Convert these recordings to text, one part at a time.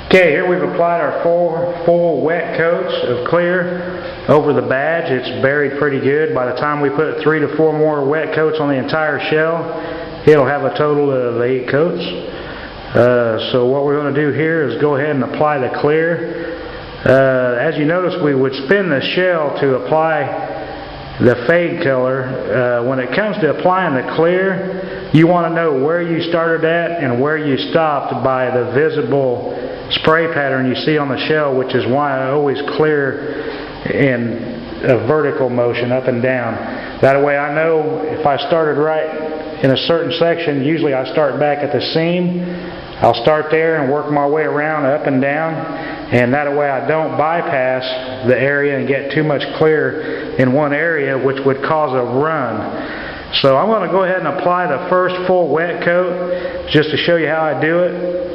Okay, here we've applied our four full wet coats of clear over the badge. It's buried pretty good. By the time we put 3 to 4 more wet coats on the entire shell, it'll have a total of 8 coats. So what we're going to do here is go ahead and apply the clear. As you notice, we would spin the shell to apply the fade color. When it comes to applying the clear, you want to know where you started at and where you stopped by the visible spray pattern you see on the shell, which is why I always clear in a vertical motion up and down. That way I know if I started right in a certain section, usually I start back at the seam. I'll start there and work my way around up and down, and that way I don't bypass the area and get too much clear in one area, which would cause a run. So I'm going to go ahead and apply the first full wet coat just to show you how I do it.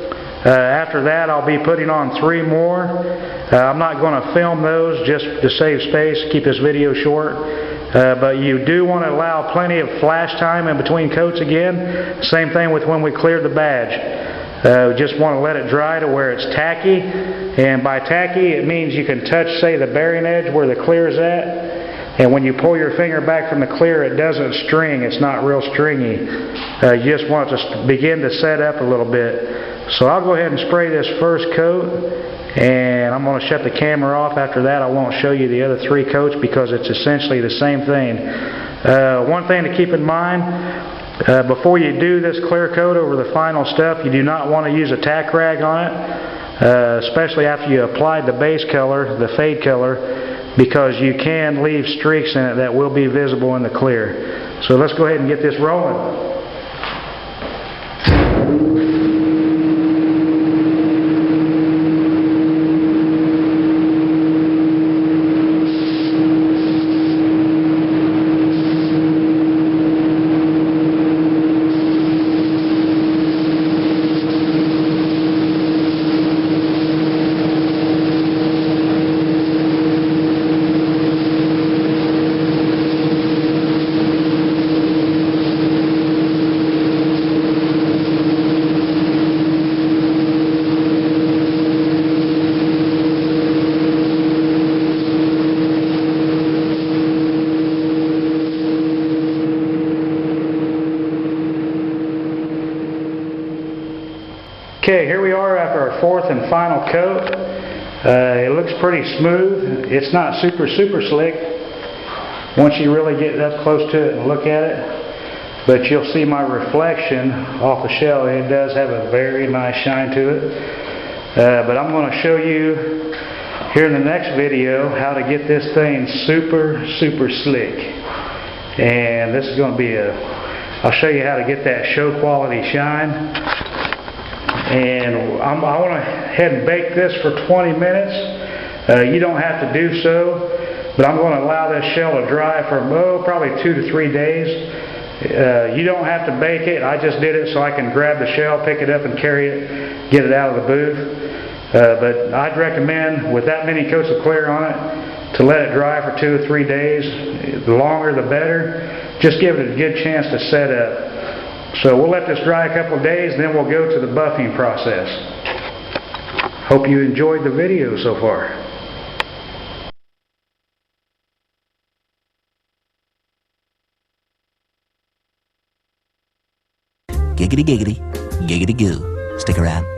After that, I'll be putting on 3 more. I'm not going to film those just to save space, keep this video short. But you do want to allow plenty of flash time in between coats again. Same thing with when we cleared the badge. We just want to let it dry to where it's tacky. And by tacky, it means you can touch, say, the bearing edge where the clear is at. And when you pull your finger back from the clear, it doesn't string. It's not real stringy. You just want it to begin to set up a little bit. So I'll go ahead and spray this first coat, and I'm going to shut the camera off. After that, I won't show you the other 3 coats because it's essentially the same thing. One thing to keep in mind, before you do this clear coat over the final stuff, you do not want to use a tack rag on it, especially after you applied the base color, the fade color, because you can leave streaks in it that will be visible in the clear. So let's go ahead and get this rolling. Okay, here we are after our 4th and final coat. It looks pretty smooth. It's not super slick once you really get up close to it and look at it. But you'll see my reflection off the shell. It does have a very nice shine to it. But I'm going to show you here in the next video how to get this thing super slick. And this is going to be I'll show you how to get that show quality shine. And I want to head and bake this for 20 minutes. You don't have to do so, but I'm going to allow this shell to dry for probably 2 to 3 days. You don't have to bake it. I just did it so I can grab the shell, pick it up and carry it, get it out of the booth. But I'd recommend, with that many coats of clear on it, to let it dry for 2 or 3 days. The longer the better. Just give it a good chance to set up. So we'll let this dry a couple of days, then we'll go to the buffing process. Hope you enjoyed the video so far. Giggity giggity, giggity goo. Stick around.